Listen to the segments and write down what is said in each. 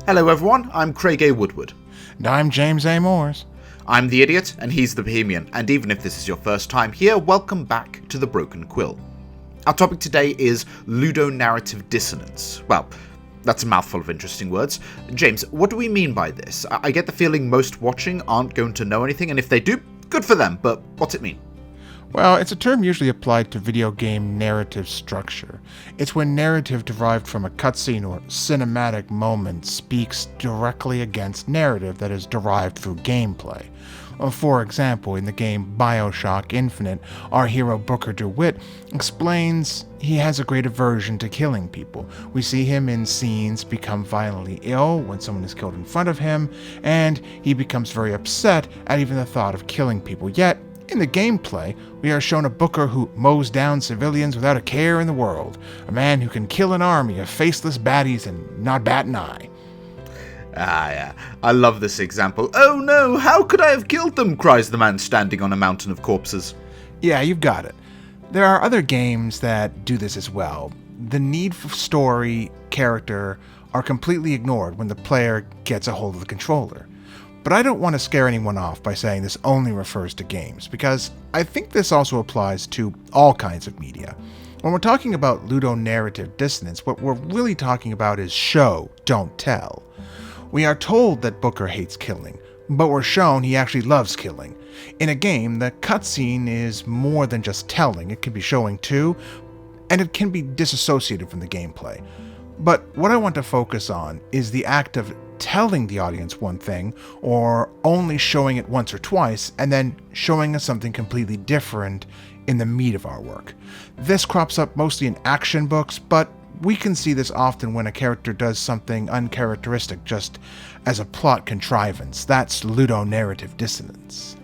Hello everyone, I'm Craig A. Woodward. And I'm James A. Morse. I'm the Idiot, and he's the Bohemian, and even if this is your first time here, welcome back to the Broken Quill. Our topic today is Ludo-Narrative Dissonance. Well, that's a mouthful of interesting words. James, what do we mean by this? I get the feeling most watching aren't going to know anything, and if they do, good for them, but what's it mean? Well, it's a term usually applied to video game narrative structure. It's when narrative derived from a cutscene or cinematic moment speaks directly against narrative that is derived through gameplay. For example, in the game BioShock Infinite, our hero Booker DeWitt explains he has a great aversion to killing people. We see him in scenes become violently ill when someone is killed in front of him, and he becomes very upset at even the thought of killing people. Yet, in the gameplay, we are shown a Booker who mows down civilians without a care in the world, a man who can kill an army of faceless baddies and not bat an eye. Yeah, I love this example. Oh no, how could I have killed them? Cries the man standing on a mountain of corpses. Yeah, you've got it. There are other games that do this as well. The need for story, character, are completely ignored when the player gets a hold of the controller. But I don't want to scare anyone off by saying this only refers to games, because I think this also applies to all kinds of media. When we're talking about Ludo-Narrative Dissonance, what we're really talking about is show, don't tell. We are told that Booker hates killing, but we're shown he actually loves killing. In a game, the cutscene is more than just telling, it can be showing too, and it can be disassociated from the gameplay. But what I want to focus on is the act of telling the audience one thing, or only showing it once or twice, and then showing us something completely different in the meat of our work. This crops up mostly in action books, but we can see this often when a character does something uncharacteristic just as a plot contrivance. That's Ludo-Narrative Dissonance.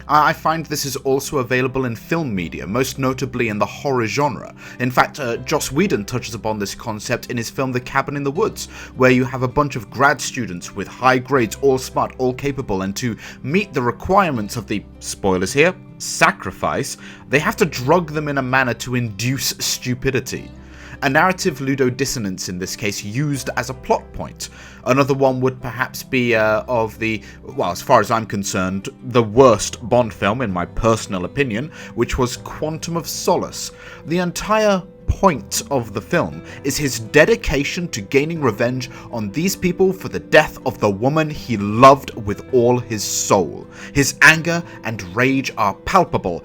I find this is also available in film media, most notably in the horror genre. In fact, Joss Whedon touches upon this concept in his film The Cabin in the Woods, where you have a bunch of grad students with high grades, all smart, all capable, and to meet the requirements of the, spoilers here, sacrifice, they have to drug them in a manner to induce stupidity. A narrative ludo-dissonance in this case used as a plot point. Another one would perhaps be of the, well, as far as I'm concerned, the worst Bond film in my personal opinion, which was Quantum of Solace. The entire point of the film is his dedication to gaining revenge on these people for the death of the woman he loved with all his soul. His anger and rage are palpable.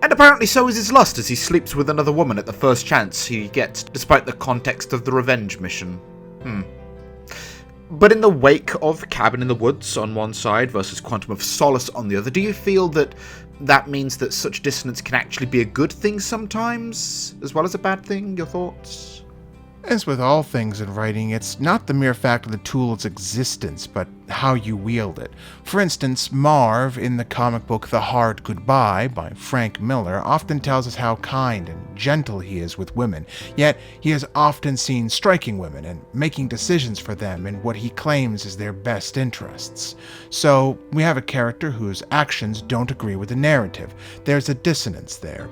And apparently so is his lust as he sleeps with another woman at the first chance he gets, despite the context of the revenge mission. But in the wake of Cabin in the Woods on one side versus Quantum of Solace on the other, do you feel that that means that such dissonance can actually be a good thing sometimes, as well as a bad thing? Your thoughts? As with all things in writing, it's not the mere fact of the tool's existence, but how you wield it. For instance, Marv, in the comic book The Hard Goodbye by Frank Miller, often tells us how kind and gentle he is with women, yet he is often seen striking women and making decisions for them in what he claims is their best interests. So, we have a character whose actions don't agree with the narrative. There's a dissonance there.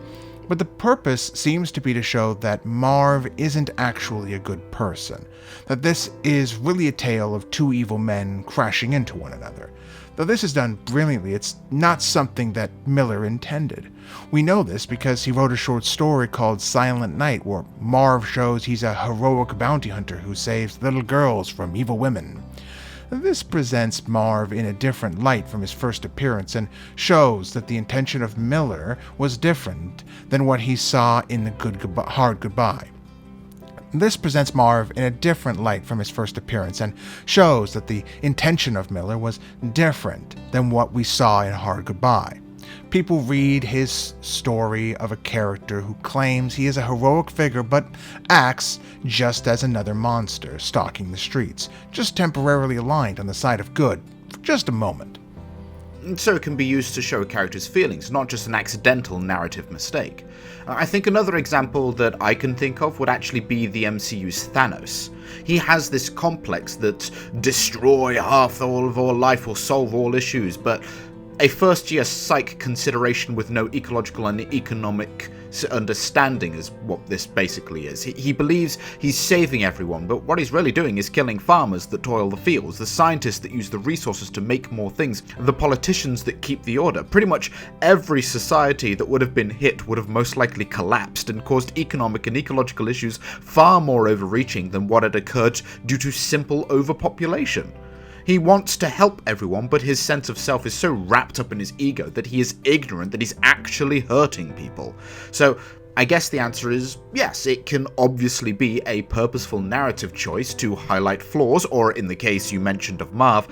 But the purpose seems to be to show that Marv isn't actually a good person, that this is really a tale of two evil men crashing into one another. Though this is done brilliantly, it's not something that Miller intended. We know this because he wrote a short story called Silent Night, where Marv shows he's a heroic bounty hunter who saves little girls from evil women. This presents Marv in a different light from his first appearance and shows that the intention of Miller was different than what he saw in the Hard Goodbye. This presents Marv in a different light from his first appearance and shows that the intention of Miller was different than what we saw in Hard Goodbye. People read his story of a character who claims he is a heroic figure but acts just as another monster stalking the streets, just temporarily aligned on the side of good for just a moment. So it can be used to show a character's feelings, not just an accidental narrative mistake. I think another example that I can think of would actually be the MCU's Thanos. He has this complex that destroy half all of all life will solve all issues, but a first-year psych consideration with no ecological and economic understanding is what this basically is. He believes he's saving everyone, but what he's really doing is killing farmers that toil the fields, the scientists that use the resources to make more things, the politicians that keep the order. Pretty much every society that would have been hit would have most likely collapsed and caused economic and ecological issues far more overreaching than what had occurred due to simple overpopulation. He wants to help everyone, but his sense of self is so wrapped up in his ego that he is ignorant that he's actually hurting people. So, I guess the answer is yes, it can obviously be a purposeful narrative choice to highlight flaws, or in the case you mentioned of Marv,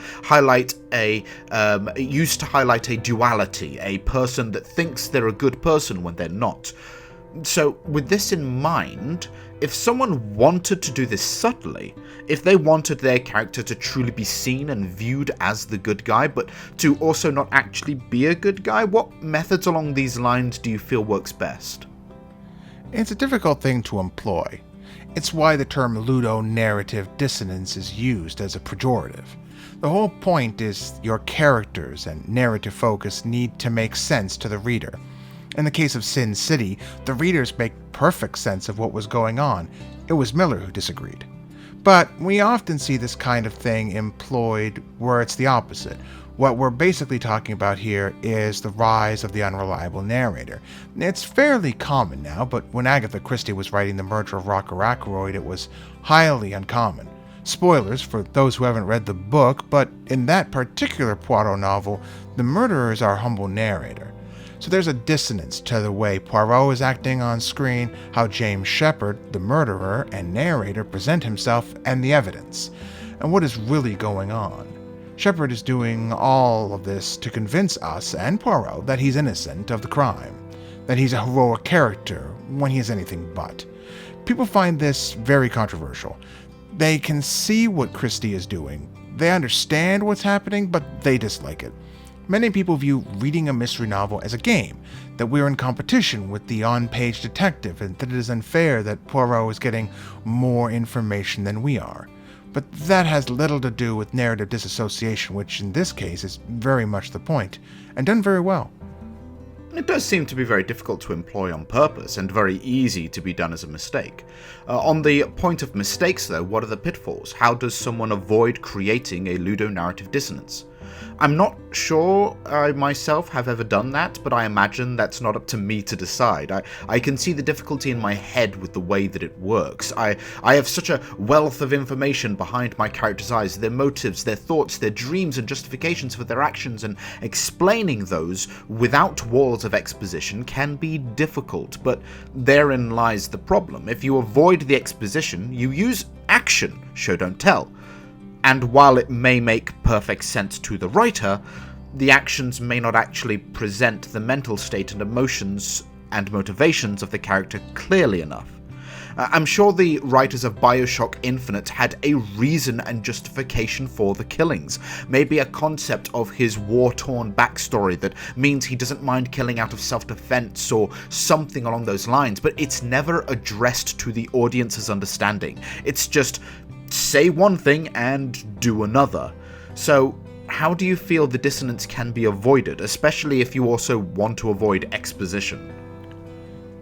used to highlight a duality, a person that thinks they're a good person when they're not. So, with this in mind, if someone wanted to do this subtly, if they wanted their character to truly be seen and viewed as the good guy, but to also not actually be a good guy, what methods along these lines do you feel works best? It's a difficult thing to employ. It's why the term Ludo-Narrative Dissonance is used as a pejorative. The whole point is your characters and narrative focus need to make sense to the reader. In the case of Sin City, the readers make perfect sense of what was going on. It was Miller who disagreed. But we often see this kind of thing employed where it's the opposite. What we're basically talking about here is the rise of the unreliable narrator. It's fairly common now, but when Agatha Christie was writing The Murder of Rocker Ackroyd, it was highly uncommon. Spoilers for those who haven't read the book, but in that particular Poirot novel, the murderer is our humble narrator. So there's a dissonance to the way Poirot is acting on screen, how James Shepherd, the murderer and narrator, present himself and the evidence, and what is really going on. Shepherd is doing all of this to convince us and Poirot that he's innocent of the crime, that he's a heroic character when he is anything but. People find this very controversial. They can see what Christie is doing, they understand what's happening, but they dislike it. Many people view reading a mystery novel as a game, that we're in competition with the on-page detective, and that it is unfair that Poirot is getting more information than we are. But that has little to do with narrative disassociation, which in this case is very much the point, and done very well. It does seem to be very difficult to employ on purpose, and very easy to be done as a mistake. On the point of mistakes though, what are the pitfalls? How does someone avoid creating a ludo-narrative dissonance? I'm not sure I myself have ever done that, but I imagine that's not up to me to decide. I can see the difficulty in my head with the way that it works. I have such a wealth of information behind my characters' eyes, their motives, their thoughts, their dreams and justifications for their actions, and explaining those without walls of exposition can be difficult, but therein lies the problem. If you avoid the exposition, you use action, show don't tell. And while it may make perfect sense to the writer, the actions may not actually present the mental state and emotions and motivations of the character clearly enough. I'm sure the writers of Bioshock Infinite had a reason and justification for the killings. Maybe a concept of his war-torn backstory that means he doesn't mind killing out of self-defense or something along those lines, but it's never addressed to the audience's understanding. It's just say one thing and do another. So how do you feel the dissonance can be avoided, especially if you also want to avoid exposition?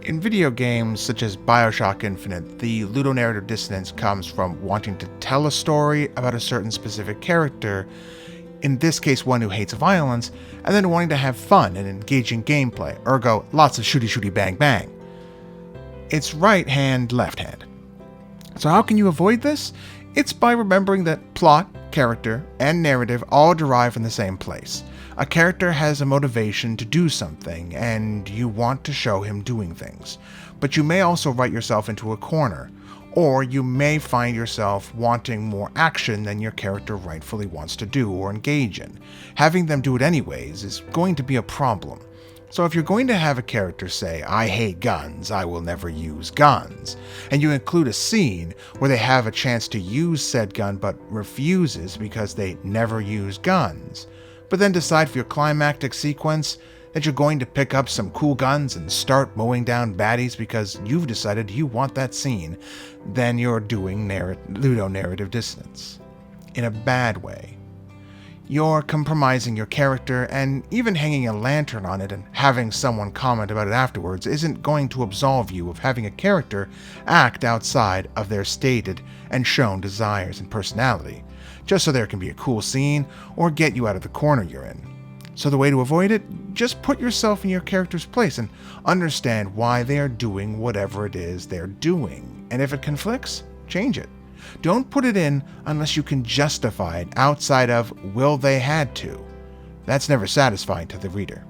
In video games such as Bioshock Infinite, the ludo-narrative dissonance comes from wanting to tell a story about a certain specific character, in this case one who hates violence, and then wanting to have fun and engaging gameplay, ergo lots of shooty bang bang. It's right hand, left hand. So how can you avoid this? It's by remembering that plot, character, and narrative all derive from the same place. A character has a motivation to do something, and you want to show him doing things. But you may also write yourself into a corner, or you may find yourself wanting more action than your character rightfully wants to do or engage in. Having them do it anyways is going to be a problem. So if you're going to have a character say, "I hate guns, I will never use guns," and you include a scene where they have a chance to use said gun but refuses because they never use guns, but then decide for your climactic sequence that you're going to pick up some cool guns and start mowing down baddies because you've decided you want that scene, then you're doing ludo-narrative dissonance. In a bad way. You're compromising your character, and even hanging a lantern on it and having someone comment about it afterwards isn't going to absolve you of having a character act outside of their stated and shown desires and personality, just so there can be a cool scene or get you out of the corner you're in. So the way to avoid it, just put yourself in your character's place and understand why they are doing whatever it is they're doing. And if it conflicts, change it. Don't put it in unless you can justify it outside of will they had to. That's never satisfying to the reader.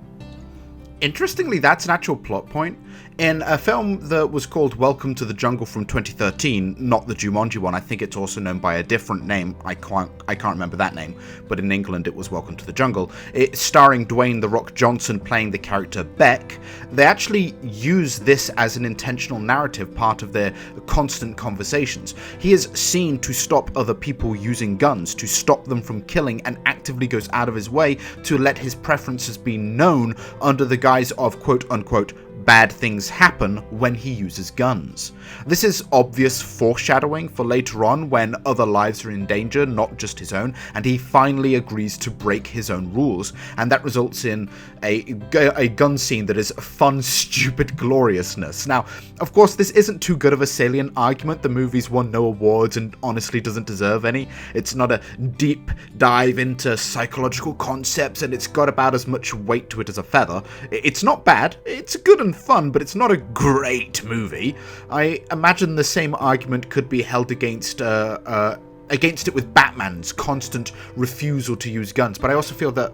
Interestingly, that's an actual plot point. In a film that was called Welcome to the Jungle from 2013, not the Jumanji one, I think it's also known by a different name, I can't remember that name, but in England it was Welcome to the Jungle. It's starring Dwayne "The Rock" Johnson playing the character Beck. They actually use this as an intentional narrative part of their constant conversations. He is seen to stop other people using guns, to stop them from killing, and actively goes out of his way to let his preferences be known under the guise of quote-unquote bad things happen when he uses guns. This is obvious foreshadowing for later on when other lives are in danger, not just his own, and he finally agrees to break his own rules, and that results in a gun scene that is fun, stupid gloriousness. Now, of course, this isn't too good of a salient argument. The movie's won no awards and honestly doesn't deserve any. It's not a deep dive into psychological concepts, and it's got about as much weight to it as a feather. It's not bad. It's good and fun, but it's not a great movie. I imagine the same argument could be held against it with Batman's constant refusal to use guns, but I also feel that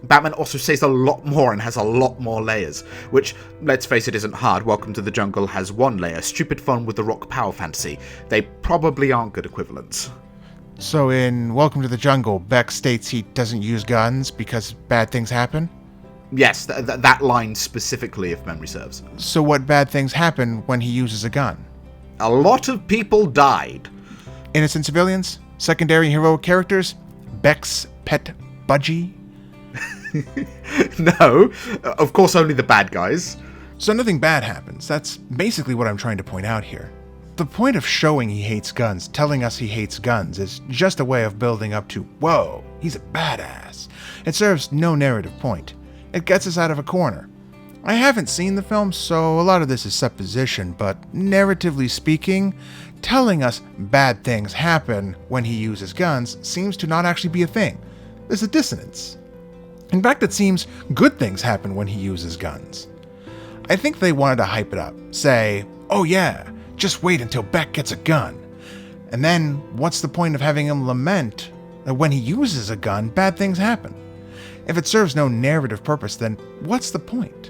Batman also says a lot more and has a lot more layers, which, let's face it, isn't hard. Welcome to the Jungle has one layer, stupid fun with the Rock power fantasy. They probably aren't good equivalents. So in Welcome to the Jungle, Beck states he doesn't use guns because bad things happen? Yes, that line specifically, if memory serves. So what bad things happen when he uses a gun? A lot of people died. Innocent civilians? Secondary heroic characters? Beck's pet budgie? No, of course only the bad guys. So nothing bad happens. That's basically what I'm trying to point out here. The point of showing he hates guns, telling us he hates guns, is just a way of building up to, whoa, he's a badass. It serves no narrative point. It gets us out of a corner. I haven't seen the film, so a lot of this is supposition, but narratively speaking, telling us bad things happen when he uses guns seems to not actually be a thing. There's a dissonance. In fact, it seems good things happen when he uses guns. I think they wanted to hype it up, say, oh yeah, just wait until Beck gets a gun. And then, what's the point of having him lament that when he uses a gun, bad things happen? If it serves no narrative purpose, then what's the point?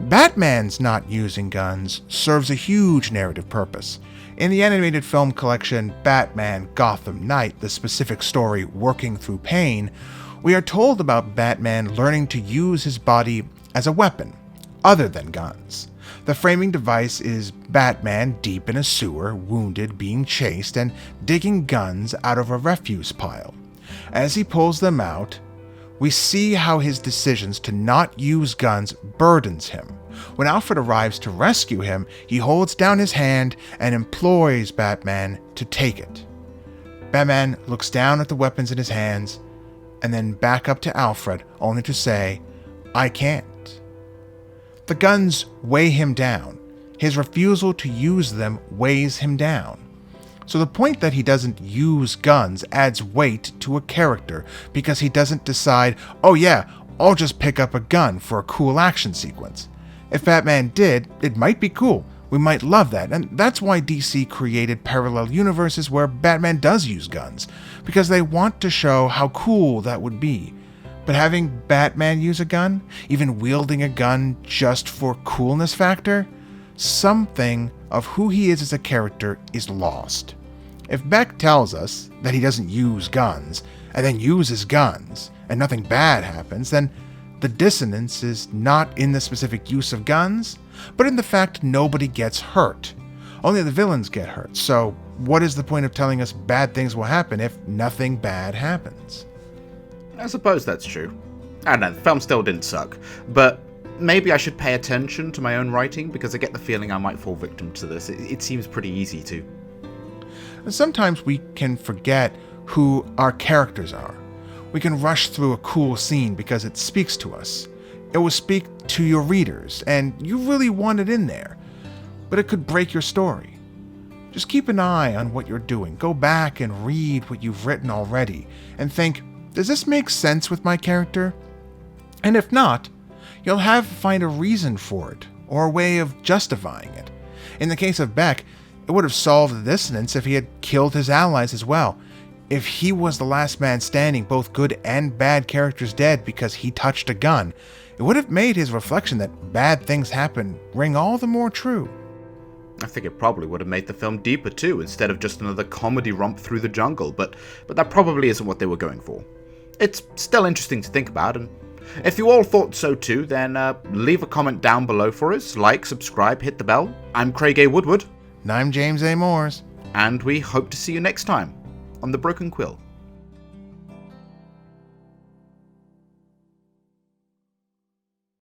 Batman's not using guns serves a huge narrative purpose. In the animated film collection Batman Gotham Knight, the specific story Working Through Pain, we are told about Batman learning to use his body as a weapon, other than guns. The framing device is Batman deep in a sewer, wounded, being chased, and digging guns out of a refuse pile. As he pulls them out, we see how his decisions to not use guns burdens him. When Alfred arrives to rescue him, he holds down his hand and implores Batman to take it. Batman looks down at the weapons in his hands, and then back up to Alfred, only to say, I can't. The guns weigh him down. His refusal to use them weighs him down. So the point that he doesn't use guns adds weight to a character because he doesn't decide, oh yeah, I'll just pick up a gun for a cool action sequence. If Batman did, it might be cool. We might love that, and that's why DC created parallel universes where Batman does use guns, because they want to show how cool that would be. But having Batman use a gun, even wielding a gun just for coolness factor, something of who he is as a character is lost. If Beck tells us that he doesn't use guns, and then uses guns, and nothing bad happens, then the dissonance is not in the specific use of guns, but in the fact nobody gets hurt. Only the villains get hurt, so what is the point of telling us bad things will happen if nothing bad happens? I suppose that's true. I don't know, the film still didn't suck, but maybe I should pay attention to my own writing because I get the feeling I might fall victim to this. It seems pretty easy to. Sometimes we can forget who our characters are. We can rush through a cool scene because it speaks to us. It will speak to your readers, and you really want it in there. But it could break your story. Just keep an eye on what you're doing. Go back and read what you've written already, and think, does this make sense with my character? And if not, you'll have to find a reason for it, or a way of justifying it. In the case of Beck, it would have solved the dissonance if he had killed his allies as well. If he was the last man standing, both good and bad characters dead because he touched a gun, it would have made his reflection that bad things happen ring all the more true. I think it probably would have made the film deeper too, instead of just another comedy romp through the jungle, but that probably isn't what they were going for. It's still interesting to think about, and if you all thought so too, then leave a comment down below for us, like, subscribe, hit the bell. I'm Craig A. Woodward. And I'm James A. Moores. And we hope to see you next time on The Broken Quill.